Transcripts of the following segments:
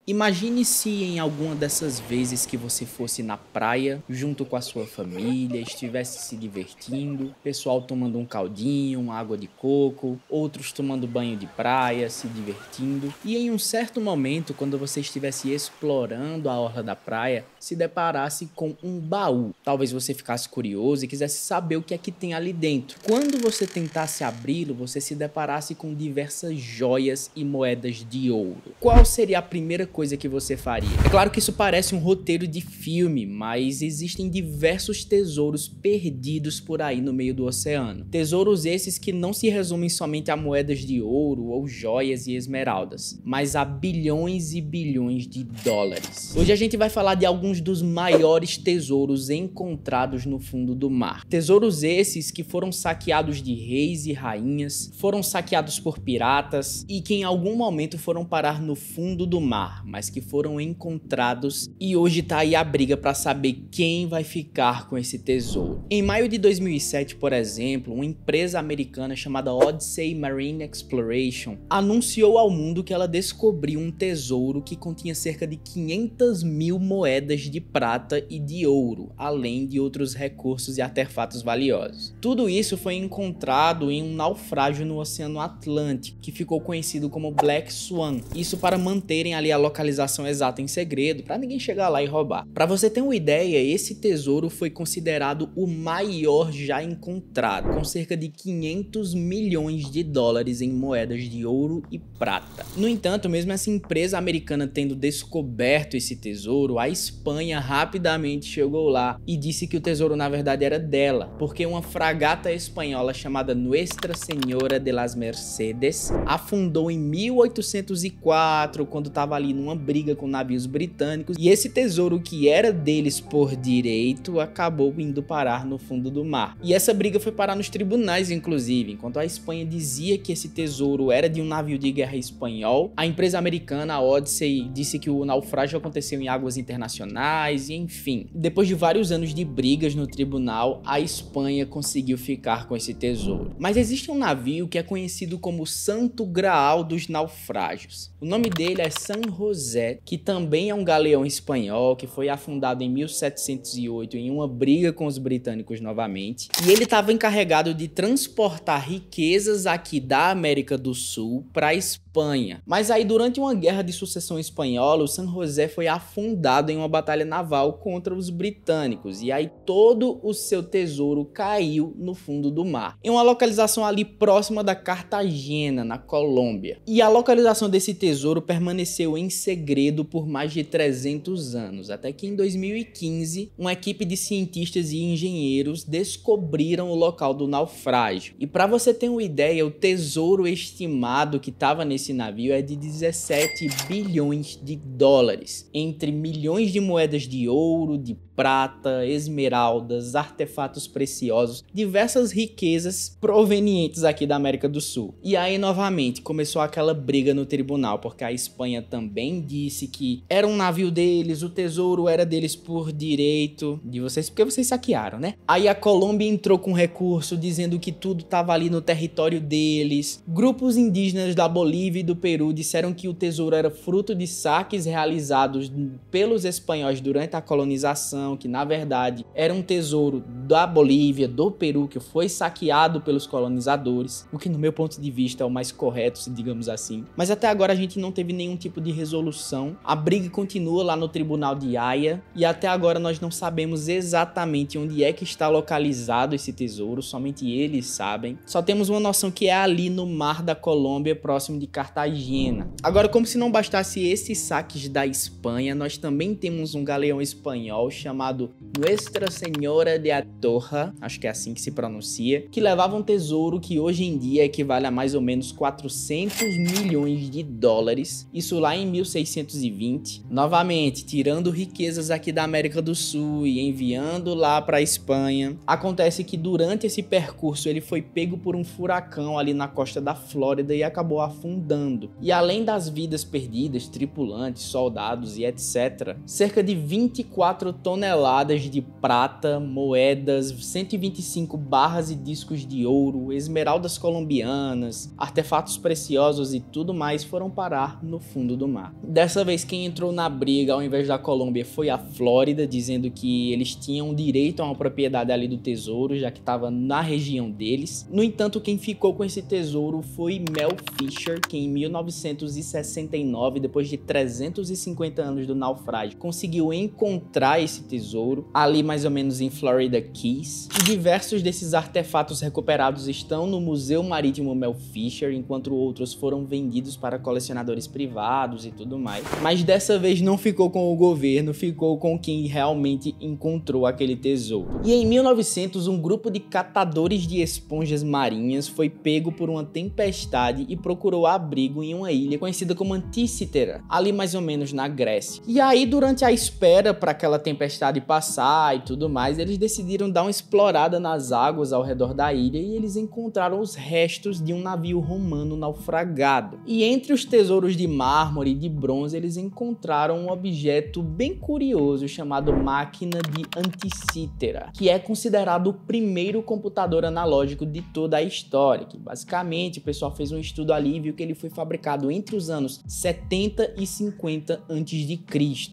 Imagine se em alguma dessas vezes que você fosse na praia, junto com a sua família, estivesse se divertindo, pessoal tomando um caldinho, uma água de coco, outros tomando banho de praia, se divertindo, e em um certo momento, quando você estivesse explorando a orla da praia, se deparasse com um baú. Talvez você ficasse curioso e quisesse saber o que é que tem ali dentro. Quando você tentasse abri-lo, você se deparasse com diversas joias e moedas de ouro. Qual seria a primeira coisa que você faria? É claro que isso parece um roteiro de filme, mas existem diversos tesouros perdidos por aí no meio do oceano. Tesouros esses que não se resumem somente a moedas de ouro ou joias e esmeraldas, mas a bilhões e bilhões de dólares. Hoje a gente vai falar de alguns dos maiores tesouros encontrados no fundo do mar. Tesouros esses que foram saqueados de reis e rainhas, foram saqueados por piratas e que em algum momento foram parar no fundo do mar, mas que foram encontrados, e hoje tá aí a briga para saber quem vai ficar com esse tesouro. Em maio de 2007, por exemplo, uma empresa americana chamada Odyssey Marine Exploration anunciou ao mundo que ela descobriu um tesouro que continha cerca de 500 mil moedas de prata e de ouro, além de outros recursos e artefatos valiosos. Tudo isso foi encontrado em um naufrágio no Oceano Atlântico, que ficou conhecido como Black Swan. Isso para manterem ali a localização exata em segredo, para ninguém chegar lá e roubar. Para você ter uma ideia, esse tesouro foi considerado o maior já encontrado, com cerca de 500 milhões de dólares em moedas de ouro e prata. No entanto, mesmo essa empresa americana tendo descoberto esse tesouro, a Espanha rapidamente chegou lá e disse que o tesouro na verdade era dela, porque uma fragata espanhola chamada Nuestra Señora de las Mercedes afundou em 1804, quando estava ali numa briga com navios britânicos, e esse tesouro que era deles por direito acabou indo parar no fundo do mar. E essa briga foi parar nos tribunais, inclusive. Enquanto a Espanha dizia que esse tesouro era de um navio de guerra espanhol, a empresa americana, a Odyssey, disse que o naufrágio aconteceu em águas internacionais, e enfim. Depois de vários anos de brigas no tribunal, a Espanha conseguiu ficar com esse tesouro. Mas existe um navio que é conhecido como o Santo Graal dos naufrágios. O nome dele é San José, que também é um galeão espanhol que foi afundado em 1708 em uma briga com os britânicos novamente. E ele estava encarregado de transportar riquezas aqui da América do Sul para a Espanha. Mas aí durante uma guerra de sucessão espanhola, o San José foi afundado em uma batalha naval contra os britânicos. E aí todo o seu tesouro caiu no fundo do mar, em uma localização ali próxima da Cartagena, na Colômbia. E a localização desse tesouro permaneceu em segredo por mais de 300 anos, até que em 2015, uma equipe de cientistas e engenheiros descobriram o local do naufrágio. E para você ter uma ideia, o tesouro estimado que estava nesse navio é de 17 bilhões de dólares, entre milhões de moedas de ouro, de prata, esmeraldas, artefatos preciosos, diversas riquezas provenientes aqui da América do Sul. E aí novamente começou aquela briga no tribunal, porque a Espanha também disse que era um navio deles, o tesouro era deles por direito de vocês, porque vocês saquearam, né? Aí a Colômbia entrou com recurso dizendo que tudo estava ali no território deles. Grupos indígenas da Bolívia e do Peru disseram que o tesouro era fruto de saques realizados pelos espanhóis durante a colonização, que na verdade era um tesouro da Bolívia, do Peru, que foi saqueado pelos colonizadores, o que no meu ponto de vista é o mais correto, digamos assim. Mas até agora a gente não teve nenhum tipo de resolução. A briga continua lá no Tribunal de Haia e até agora nós não sabemos exatamente onde é que está localizado esse tesouro, somente eles sabem. Só temos uma noção que é ali no mar da Colômbia, próximo de Cartagena. Agora, como se não bastasse esses saques da Espanha, nós também temos um galeão espanhol chamado Nuestra Señora de Atorra, acho que é assim que se pronuncia, que levava um tesouro que hoje em dia equivale a mais ou menos 400 milhões de dólares, isso lá em 1620. Novamente, tirando riquezas aqui da América do Sul e enviando lá para a Espanha. Acontece que durante esse percurso ele foi pego por um furacão ali na costa da Flórida e acabou afundando. afundando. E além das vidas perdidas, tripulantes, soldados e etc., cerca de 24 toneladas de prata, moedas, 125 barras e discos de ouro, esmeraldas colombianas, artefatos preciosos e tudo mais foram parar no fundo do mar. Dessa vez quem entrou na briga ao invés da Colômbia foi a Flórida, dizendo que eles tinham direito a uma propriedade ali do tesouro, já que estava na região deles. No entanto, quem ficou com esse tesouro foi Mel Fisher, que em 1969, depois de 350 anos do naufrágio, conseguiu encontrar esse tesouro ali mais ou menos em Florida Keys. E diversos desses artefatos recuperados estão no Museu Marítimo Mel Fisher, enquanto outros foram vendidos para colecionadores privados e tudo mais. Mas dessa vez não ficou com o governo, ficou com quem realmente encontrou aquele tesouro. E em 1900, um grupo de catadores de esponjas marinhas foi pego por uma tempestade e procurou abrigo em uma ilha conhecida como Antícitera, ali mais ou menos na Grécia. E aí, durante a espera para aquela tempestade passar e tudo mais, eles decidiram dar uma explorada nas águas ao redor da ilha e eles encontraram os restos de um navio romano naufragado. E entre os tesouros de mármore e de bronze, eles encontraram um objeto bem curioso chamado Máquina de Antícitera, que é considerado o primeiro computador analógico de toda a história, que basicamente o pessoal fez um estudo ali e viu que ele foi fabricado entre os anos 70 e 50 a.C.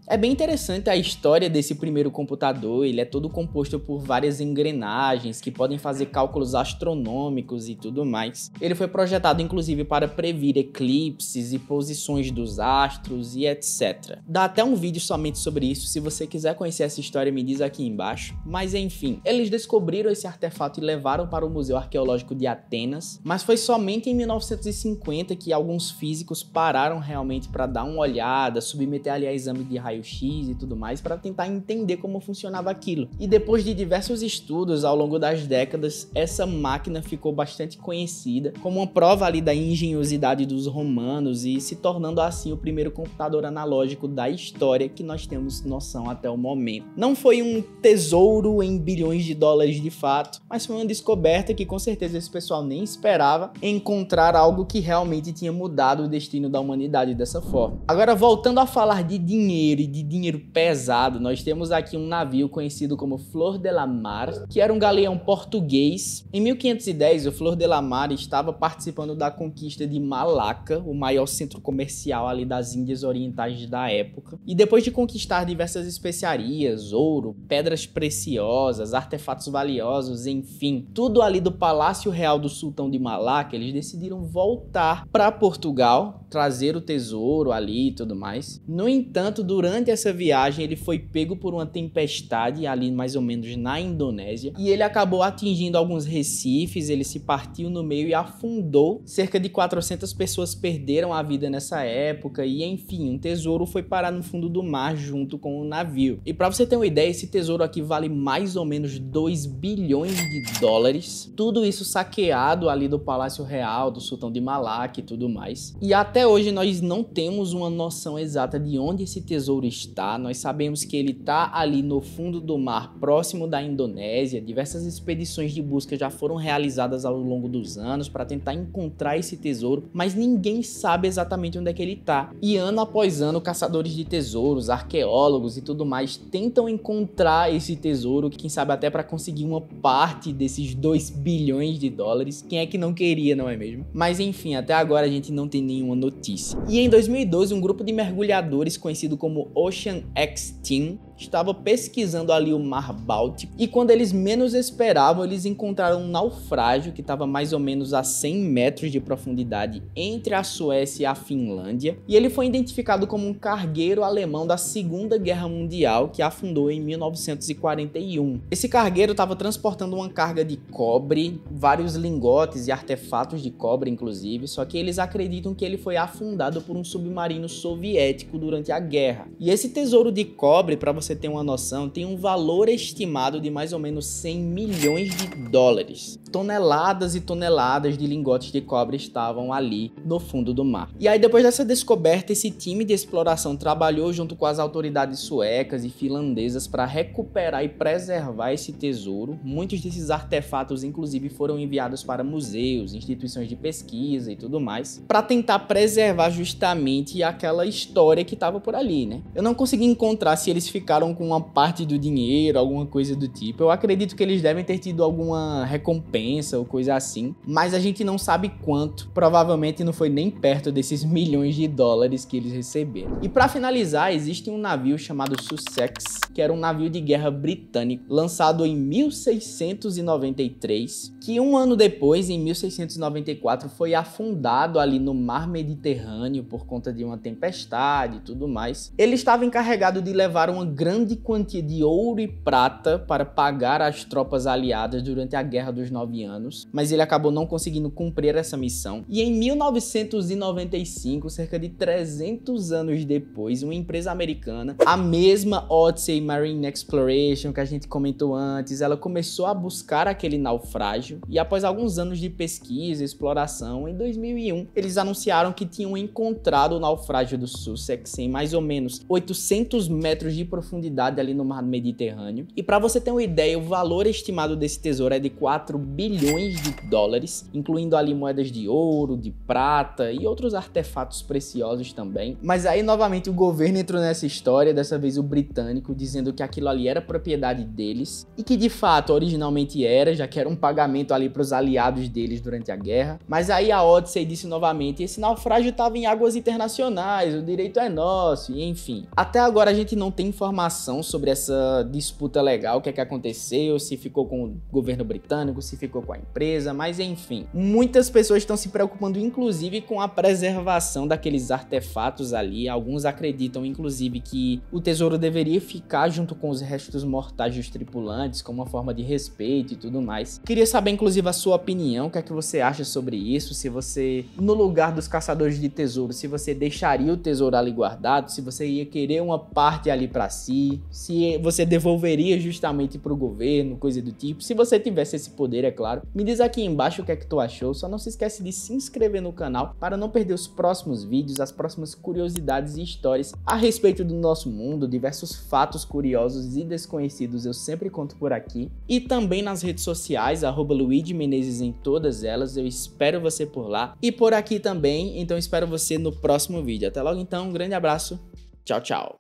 É bem interessante a história desse primeiro computador. Ele é todo composto por várias engrenagens que podem fazer cálculos astronômicos e tudo mais. Ele foi projetado inclusive para prever eclipses e posições dos astros e etc. Dá até um vídeo somente sobre isso, se você quiser conhecer essa história me diz aqui embaixo. Mas enfim, eles descobriram esse artefato e levaram para o Museu Arqueológico de Atenas, mas foi somente em 1950 que alguns físicos pararam realmente para dar uma olhada, submeter ali a exame de raio-x e tudo mais, para tentar entender como funcionava aquilo. E depois de diversos estudos ao longo das décadas, essa máquina ficou bastante conhecida como uma prova ali da engenhosidade dos romanos e se tornando assim o primeiro computador analógico da história que nós temos noção até o momento. Não foi um tesouro em bilhões de dólares de fato, mas foi uma descoberta que com certeza esse pessoal nem esperava, encontrar algo que realmente tinha mudado o destino da humanidade dessa forma. Agora, voltando a falar de dinheiro e de dinheiro pesado, nós temos aqui um navio conhecido como Flor de la Mar, que era um galeão português. Em 1510, o Flor de la Mar estava participando da conquista de Malaca, o maior centro comercial ali das Índias Orientais da época. E depois de conquistar diversas especiarias, ouro, pedras preciosas, artefatos valiosos, enfim, tudo ali do Palácio Real do Sultão de Malaca, eles decidiram voltar para Portugal, trazer o tesouro ali e tudo mais. No entanto, durante essa viagem, ele foi pego por uma tempestade ali mais ou menos na Indonésia e ele acabou atingindo alguns recifes, ele se partiu no meio e afundou. Cerca de 400 pessoas perderam a vida nessa época e, enfim, um tesouro foi parar no fundo do mar junto com o navio. E para você ter uma ideia, esse tesouro aqui vale mais ou menos 2 bilhões de dólares. Tudo isso saqueado ali do Palácio Real, do Sultão de Malaca e tudo mais. E até hoje nós não temos uma noção exata de onde esse tesouro está. Nós sabemos que ele está ali no fundo do mar, próximo da Indonésia. Diversas expedições de busca já foram realizadas ao longo dos anos para tentar encontrar esse tesouro, mas ninguém sabe exatamente onde é que ele está. E ano após ano, caçadores de tesouros, arqueólogos e tudo mais tentam encontrar esse tesouro, quem sabe até para conseguir uma parte desses 2 bilhões de dólares. Quem é que não queria, não é mesmo? Mas enfim, até agora a gente não tem nenhuma notícia. E em 2012, um grupo de mergulhadores conhecido como Ocean X Team estava pesquisando ali o Mar Báltico e quando eles menos esperavam, eles encontraram um naufrágio que estava mais ou menos a 100 metros de profundidade entre a Suécia e a Finlândia, e ele foi identificado como um cargueiro alemão da Segunda Guerra Mundial que afundou em 1941. Esse cargueiro estava transportando uma carga de cobre, vários lingotes e artefatos de cobre inclusive, só que eles acreditam que ele foi afundado por um submarino soviético durante a guerra. E esse tesouro de cobre, para você ter uma noção, tem um valor estimado de mais ou menos 100 milhões de dólares. toneladas e toneladas de lingotes de cobre estavam ali no fundo do mar. E aí, depois dessa descoberta, esse time de exploração trabalhou junto com as autoridades suecas e finlandesas para recuperar e preservar esse tesouro. Muitos desses artefatos, inclusive, foram enviados para museus, instituições de pesquisa e tudo mais, para tentar preservar justamente aquela história que estava por ali, né? Eu não consegui encontrar se eles ficaram com uma parte do dinheiro, alguma coisa do tipo. Eu acredito que eles devem ter tido alguma recompensa ou coisa assim, mas a gente não sabe quanto. Provavelmente não foi nem perto desses milhões de dólares que eles receberam. E para finalizar, existe um navio chamado Sussex, que era um navio de guerra britânico, lançado em 1693, que um ano depois, em 1694, foi afundado ali no mar Mediterrâneo por conta de uma tempestade e tudo mais. Ele estava encarregado de levar uma grande quantia de ouro e prata para pagar às tropas aliadas durante a Guerra dos 9 Anos, mas ele acabou não conseguindo cumprir essa missão. E em 1995, cerca de 300 anos depois, uma empresa americana, a mesma Odyssey Marine Exploration que a gente comentou antes, ela começou a buscar aquele naufrágio e após alguns anos de pesquisa e exploração, em 2001, eles anunciaram que tinham encontrado o naufrágio do Sussex em mais ou menos 800 metros de profundidade ali no mar Mediterrâneo. E para você ter uma ideia, o valor estimado desse tesouro é de 4 bilhões de dólares, incluindo ali moedas de ouro, de prata e outros artefatos preciosos também. Mas aí, novamente, o governo entrou nessa história, dessa vez o britânico, dizendo que aquilo ali era propriedade deles e que de fato originalmente era, já que era um pagamento ali para os aliados deles durante a guerra. Mas aí a Odyssey disse novamente, esse naufrágio estava em águas internacionais, o direito é nosso, e enfim. Até agora a gente não tem informação sobre essa disputa legal, o que é que aconteceu, se ficou com o governo britânico, se ficou com a empresa, mas enfim. Muitas pessoas estão se preocupando inclusive com a preservação daqueles artefatos ali. Alguns acreditam inclusive que o tesouro deveria ficar junto com os restos mortais dos tripulantes, como uma forma de respeito e tudo mais. Queria saber inclusive a sua opinião, o que é que você acha sobre isso, se você, no lugar dos caçadores de tesouro, se você deixaria o tesouro ali guardado, se você ia querer uma parte ali para si, se você devolveria justamente para o governo, coisa do tipo. Se você tivesse esse poder, é claro. Me diz aqui embaixo o que é que tu achou. Só não se esquece de se inscrever no canal para não perder os próximos vídeos, as próximas curiosidades e histórias a respeito do nosso mundo, diversos fatos curiosos e desconhecidos eu sempre conto por aqui. E também nas redes sociais, @Luigi Menezes em todas elas. Eu espero você por lá e por aqui também. Então espero você no próximo vídeo. Até logo então, um grande abraço. Tchau, tchau.